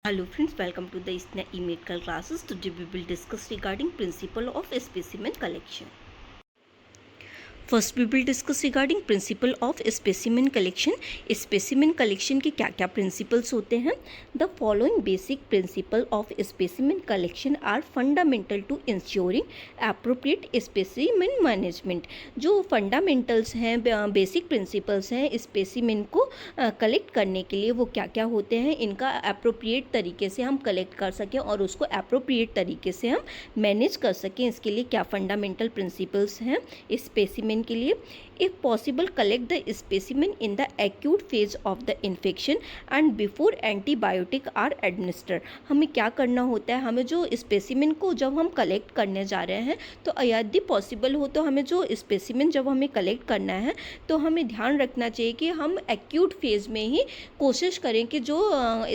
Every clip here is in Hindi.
Hello friends, welcome to the ISNA e-medical classes. Today we will discuss regarding principle of specimen collection. First we will discuss regarding principle of specimen collection. Specimen collection के क्या क्या प्रिंसिपल्स होते हैं। The following basic principle of specimen collection are fundamental to ensuring appropriate specimen management. जो फंडामेंटल्स हैं, बेसिक प्रिंसिपल्स हैं स्पेसिमेन को कलेक्ट करने के लिए, वो क्या क्या होते हैं, इनका अप्रोप्रिएट तरीके से हम कलेक्ट कर सकें और उसको अप्रोप्रिएट तरीके से हम मैनेज कर सकें, इसके लिए क्या फंडामेंटल प्रिंसिपल्स हैं स्पेसिमेन के लिए। If possible collect the specimen in the acute phase of the infection and before antibiotic are administer. हमें क्या करना होता है, हमें जो स्पेसिमेन को जब हम कलेक्ट करने जा रहे हैं तो यदि पॉसिबल हो तो हमें जो स्पेसिमेन जब हमें कलेक्ट करना है तो हमें ध्यान रखना चाहिए कि हम एक्यूट फेज में ही कोशिश करें कि जो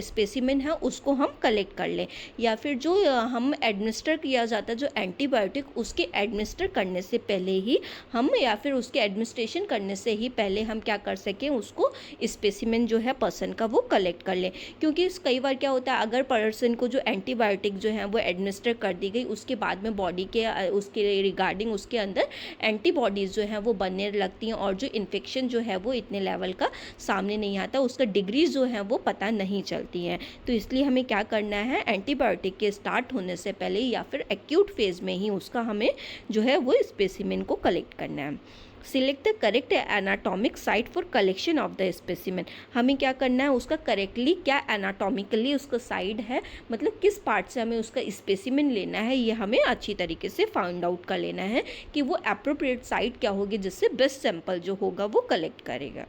स्पेसिमेन है उसको हम कलेक्ट कर लें, या फिर जो हम एडमिनिस्टर किया जाता है जो एंटीबायोटिक, उसके एडमिनिस्टर करने से पहले ही हम, या फिर उसके एडमिनिस्ट्रेशन करने से ही पहले हम क्या कर सकें, उसको स्पेसिमेन जो है पर्सन का वो कलेक्ट कर लें। क्योंकि कई बार क्या होता है, अगर पर्सन को जो एंटीबायोटिक जो है वो एडमिनिस्टर कर दी गई, उसके बाद में बॉडी के उसके रिगार्डिंग उसके अंदर एंटीबॉडीज़ जो हैं वो बनने लगती हैं और जो इन्फेक्शन जो है वो इतने लेवल का सामने नहीं आता, उसका डिग्रीज जो है वो पता नहीं चलती हैं। तो इसलिए हमें क्या करना है, एंटीबायोटिक के स्टार्ट होने से पहले या फिर एक्यूट फेज में ही उसका हमें जो है वो स्पेसिमेन को कलेक्ट करना है। Select the correct anatomic site for collection of the specimen. हमें क्या करना है, उसका करेक्टली क्या एनाटॉमिकली उसका साइड है, मतलब किस पार्ट से हमें उसका स्पेसिमेन लेना है, ये हमें अच्छी तरीके से फाइंड आउट कर लेना है कि वो अप्रोप्रिएट साइट क्या होगी जिससे बेस्ट सैंपल जो होगा वो कलेक्ट करेगा।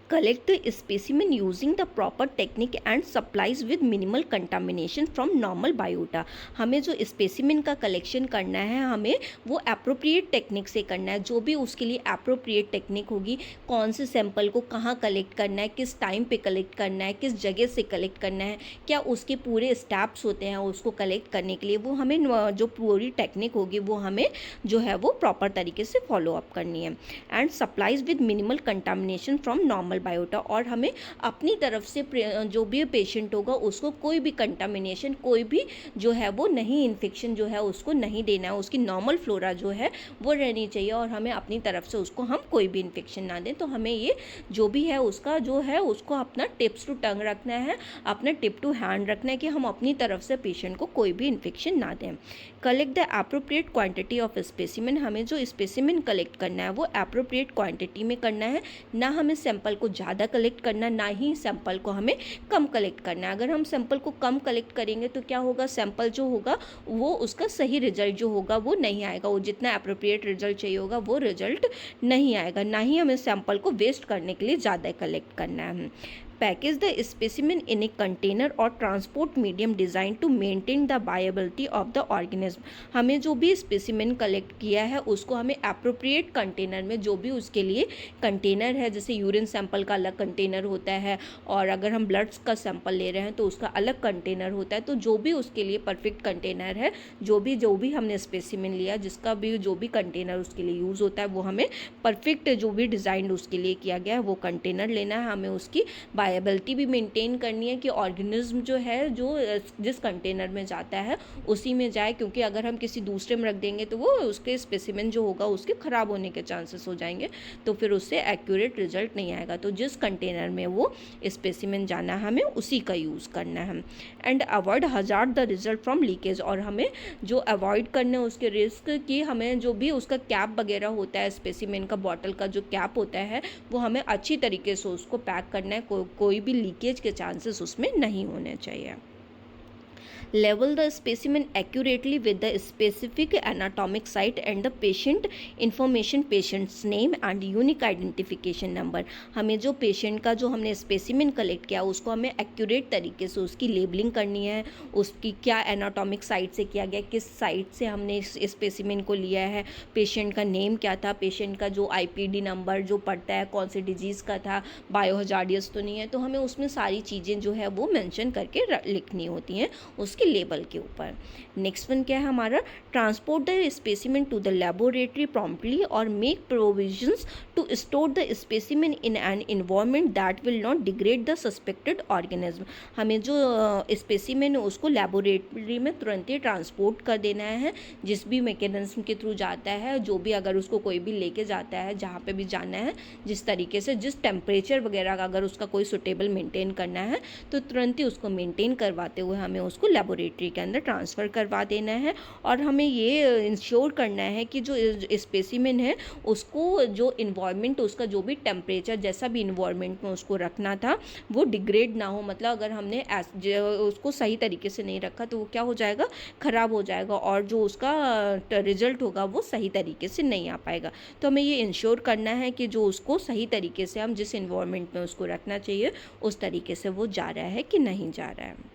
Collect the specimen using the proper technique and supplies with minimal contamination from normal biota। हमें जो स्पेसिमिन का कलेक्शन करना है हमें वो अप्रोप्रिएट टेक्निक से करना है, जो भी उसके लिए अप्रोप्रिएट टेक्निक होगी, कौन से सैंपल को कहाँ कलेक्ट करना है, किस टाइम पे कलेक्ट करना है, किस जगह से कलेक्ट करना है, क्या उसके पूरे स्टेप्स होते हैं उसको कलेक्ट करने के लिए, वो हमें जो पूरी टेक्निक होगी वो हमें जो है वो प्रॉपर तरीके से फॉलो अप करनी है। And supplies with minimal contamination from normal biota. और हमें अपनी तरफ से जो भी पेशेंट होगा उसको कोई भी कंटामिनेशन, कोई भी जो है वो नहीं, इन्फेक्शन जो है उसको नहीं देना है, उसकी नॉर्मल फ्लोरा जो है वो रहनी चाहिए और हमें अपनी तरफ से उसको हम कोई भी इन्फेक्शन ना दें। तो हमें ये जो भी है उसका जो है उसको अपना टिप्स टू टंग रखना है, अपना टिप टू हैंड रखना है कि हम अपनी तरफ से पेशेंट को कोई भी इन्फेक्शन ना दें। Collect the appropriate quantity of specimen. हमें जो स्पेसिमेन कलेक्ट करना है वो अप्रोप्रिएट क्वांटिटी में करना है, ना हमें सैंपल को ज़्यादा कलेक्ट करना, ना ही सैंपल को हमें कम कलेक्ट करना है। अगर हम सैंपल को कम कलेक्ट करेंगे तो क्या होगा, सैंपल जो होगा वो उसका सही रिजल्ट जो होगा वो नहीं आएगा, वो जितना अप्रोप्रिएट रिजल्ट चाहिए होगा वो रिजल्ट नहीं आएगा। ना ही हमें सैंपल को वेस्ट करने के लिए ज़्यादा कलेक्ट करना है। Package the specimen in a container or transport medium design to maintain the viability of the organism. हमें जो भी स्पेसिमेन कलेक्ट किया है उसको हमें अप्रोप्रिएट कंटेनर में, जो भी उसके लिए कंटेनर है, जैसे यूरिन सैंपल का अलग कंटेनर होता है और अगर हम ब्लड का सैंपल ले रहे हैं तो उसका अलग कंटेनर होता है, तो जो भी उसके लिए परफेक्ट कंटेनर है, जो भी हमने स्पेसिमेन लिया, जिसका भी जो भी कंटेनर उसके लिए यूज़ होता है वो हमें परफेक्ट, जो भी डिज़ाइन उसके लिए किया गया है वो कंटेनर लेना है। हमें उसकी वायबिलिटी भी मेंटेन करनी है कि ऑर्गेनिज्म जो है जो जिस कंटेनर में जाता है उसी में जाए, क्योंकि अगर हम किसी दूसरे में रख देंगे तो वो उसके स्पेसिमेन जो होगा उसके ख़राब होने के चांसेस हो जाएंगे, तो फिर उससे एक्यूरेट रिजल्ट नहीं आएगा। तो जिस कंटेनर में वो स्पेसिमेन जाना है हमें उसी का यूज़ करना है। And avoid hazard the result from leakage. और हमें जो अवॉइड करना है उसके रिस्क की, हमें जो भी उसका कैप वगैरह होता है, स्पेसिमेन का बॉटल का जो कैप होता है वो हमें अच्छी तरीके से उसको पैक करना है, कोई भी लीकेज के चांसेस उसमें नहीं होने चाहिए। Level the specimen accurately with the specific anatomic site and the patient information, patients name and unique identification number. हमें जो पेशेंट का जो हमने स्पेसिमेन कलेक्ट किया उसको हमें एक्यूरेट तरीके से उसकी लेबलिंग करनी है, उसकी क्या एनाटॉमिक साइट से किया गया, किस साइट से हमने इस स्पेसिमेन को लिया है, पेशेंट का नेम क्या था, पेशेंट का जो आईपीडी नंबर जो पड़ता है कौन से डिजीज़ का था, बायोहजार्डियस तो नहीं है, तो हमें उसमें सारी चीज़ें जो है वो मेंशन करके लिखनी होती हैं उसके लेबल के ऊपर। नेक्स्ट वन क्या है हमारा, transport the specimen to the laboratory promptly और make provisions to store the specimen in an environment that will not degrade the suspected organism. हमें जो स्पेसिमेन है उसको लेबोरेटरी में तुरंत ही ट्रांसपोर्ट कर देना है, जिस भी मैकेनिज्म के थ्रू जाता है, जो भी अगर उसको कोई भी लेके जाता है, जहाँ पे भी जाना है, जिस तरीके से जिस टेम्परेचर वगैरह का अगर उसका कोई सुटेबल मेंटेन करना है तो तुरंत ही उसको मेंटेन करवाते हुए हमें उसको लेबोरेटरी के अंदर ट्रांसफ़र करवा देना है। और हमें ये इंश्योर करना है कि जो स्पेसिमेन है उसको जो इन्वायरमेंट, उसका जो भी टेम्परेचर, जैसा भी इन्वायरमेंट में उसको रखना था वो डिग्रेड ना हो। मतलब अगर हमने उसको सही तरीके से नहीं रखा तो वो क्या हो जाएगा, ख़राब हो जाएगा और जो उसका रिजल्ट होगा वो सही तरीके से नहीं आ पाएगा। तो हमें ये इंश्योर करना है कि जो उसको सही तरीके से हम जिस इन्वायरमेंट में उसको रखना चाहिए उस तरीके से वो जा रहा है कि नहीं जा रहा है।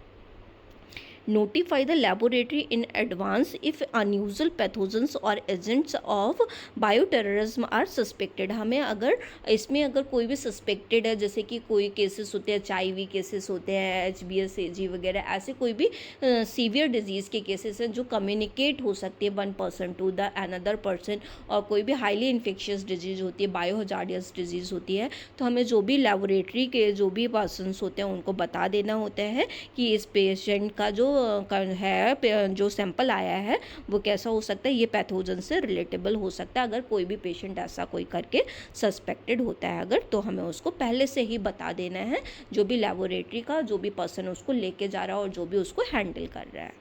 Notify the laboratory in advance if unusual pathogens or agents of bioterrorism are suspected। हमें अगर इसमें अगर कोई भी सस्पेक्टेड है, जैसे कि कोई केसेस होते हैं, HIV केसेस होते हैं, HBS AG वगैरह, ऐसे कोई भी सीवियर डिजीज़ के केसेस हैं जो कम्युनिकेट हो सकती है one person to the another person, और कोई भी हाईली इन्फेक्शियस डिजीज़ होती है, बायोहजार्डियस डिजीज़ होती है, तो हमें जो भी लेबोरेटरी के जो भी पर्सनस होते हैं उनको बता देना होता है कि इस पेशेंट का जो जो सैंपल आया है वो कैसा हो सकता है, ये पैथोजन से रिलेटेबल हो सकता है। अगर कोई भी पेशेंट ऐसा कोई करके सस्पेक्टेड होता है अगर, तो हमें उसको पहले से ही बता देना है, जो भी लेबोरेटरी का जो भी पर्सन उसको लेके जा रहा है और जो भी उसको हैंडल कर रहा है।